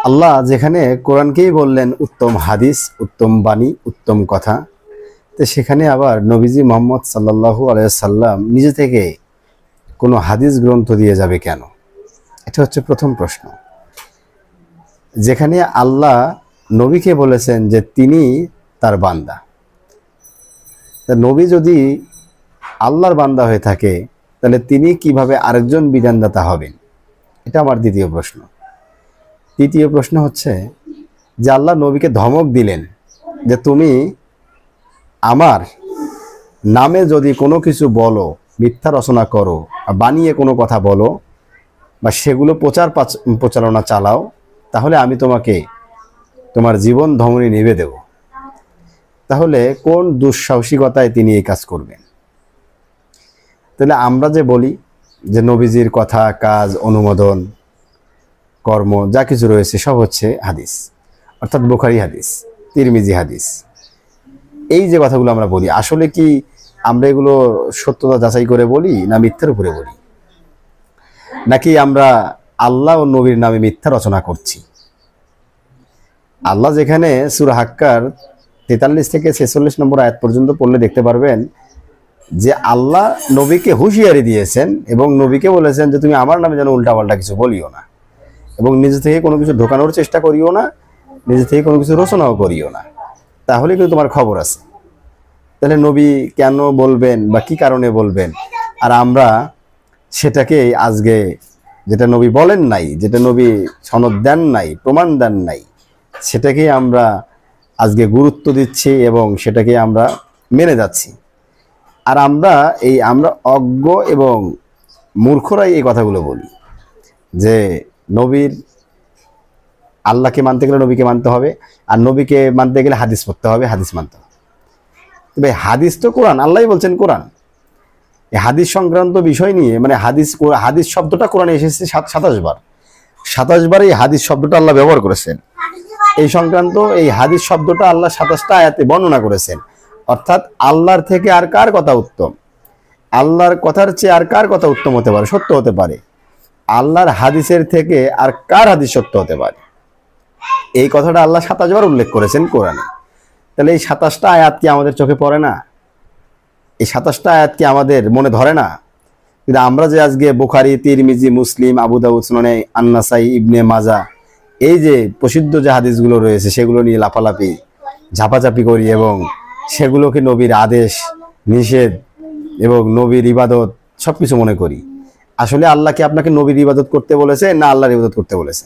আল্লাহ যেখানে কোরআনকেই বললেন উত্তম হাদিস, উত্তম বাণী, উত্তম কথা, তো সেখানে আবার নবীজি মোহাম্মদ সাল্লাল্লাহু আলাইহি সাল্লাম নিজে থেকে কোনো হাদিস গ্রন্থ দিয়ে যাবে কেন? এটা হচ্ছে প্রথম প্রশ্ন। যেখানে আল্লাহ নবীকে বলেছেন যে তিনি তার বান্দা, তা নবী যদি আল্লাহর বান্দা হয়ে থাকে তাহলে তিনি কিভাবে আরেকজন বিধানদাতা হবেন? এটা আমার দ্বিতীয় প্রশ্ন। তৃতীয় প্রশ্ন হচ্ছে যে আল্লাহ নবীকে ধমক দিলেন যে তুমি আমার নামে যদি কোনো কিছু বলো, মিথ্যা রচনা করো, বানিয়ে কোনো কথা বলো বা সেগুলো প্রচারণা চালাও, তাহলে আমি তোমাকে তোমার জীবন ধমনী নিবে দেব। তাহলে কোন দুঃসাহসিকতায় তিনি এই কাজ করবেন? তাহলে আমরা যে বলি যে নবীজির কথা, কাজ, অনুমোদন, কর্ম যা কিছু রয়েছে সব হচ্ছে হাদিস, অর্থাৎ বুখারী হাদিস, তিরমিজি হাদিস। এই যে কথাগুলো আমরা বলি, আসলে কি আমরা এগুলো সত্যতা যাচাই করে বলি না মিথ্যার উপরে বলি, নাকি আমরা আল্লাহ ও নবীর নামে মিথ্যা রচনা করছি? আল্লাহ যেখানে সূরা হাক্কার 43 থেকে 46 নম্বর আয়াত পর্যন্ত পড়লে দেখতে পারবেন যে আল্লাহ নবীকে হুঁশিয়ারি দিয়েছেন এবং নবীকে বলেছেন যে তুমি আমার নামে যেন উল্টাপাল্টা কিছু বলিও না, এবং নিজে থেকে কোনো কিছু ঢোকানোর চেষ্টা করিও না, নিজে থেকে কোনো কিছু রচনাও করিও না, তাহলে কিন্তু তোমার খবর আছে। তাহলে নবী কেন বলবেন বা কি কারণে বলবেন? আর আমরা সেটাকে আজকে, যেটা নবী বলেন নাই, যেটা নবী সনদ দেন নাই, প্রমাণ দেন নাই, সেটাকে আমরা আজকে গুরুত্ব দিচ্ছি এবং সেটাকে আমরা মেনে যাচ্ছি। আর আমরা অজ্ঞ এবং মূর্খরাই এই কথাগুলো বলি যে নবীর, আল্লাহকে মানতে গেলে নবীকে মানতে হবে, আর নবীকে মানতে গেলে হাদিস পড়তে হবে, হাদিস মানতে হবে। তবে হাদিস তো কোরআন, আল্লাহই বলছেন কোরআন। এই হাদিস সংক্রান্ত বিষয় নিয়ে, মানে হাদিস শব্দটা কোরআনে এসেছে 27 বার। 27 বার এই হাদিস শব্দটা আল্লাহ ব্যবহার করেছেন। এই সংক্রান্ত এই হাদিস শব্দটা আল্লাহ 27টা আয়াতে বর্ণনা করেছেন। অর্থাৎ আল্লাহর থেকে আর কার কথা উত্তম? আল্লাহর কথার চেয়ে আর কার কথা উত্তম হতে পারে, সত্য হতে পারে? আল্লাহর হাদিসের থেকে আর কার হাদিস সত্য হতে পারে? এই কথাটা আল্লাহ 27 বার উল্লেখ করেছেন কোরআনে। তাহলে এই 27টা আয়াত কি আমাদের চোখে পড়ে না? এই 27টা আয়াত কি আমাদের মনে ধরে না? কিন্তু আমরা যে আজকে বুখারী, তিরমিজি, মুসলিম, আবু দাউদ, সুনানে আন-নাসাই, ইবনে মাজা, এই যে প্রসিদ্ধ যে হাদিসগুলো রয়েছে সেগুলো নিয়ে লাফালাফি, ঝাপাঝাপি করি এবং সেগুলোকে নবীর আদেশ, নিষেধ এবং নবীর ইবাদত সবকিছু মনে করি। আসলে আল্লাহ কি আপনাকে নবীর ইবাদত করতে বলেছে না আল্লাহর ইবাদত করতে বলেছে?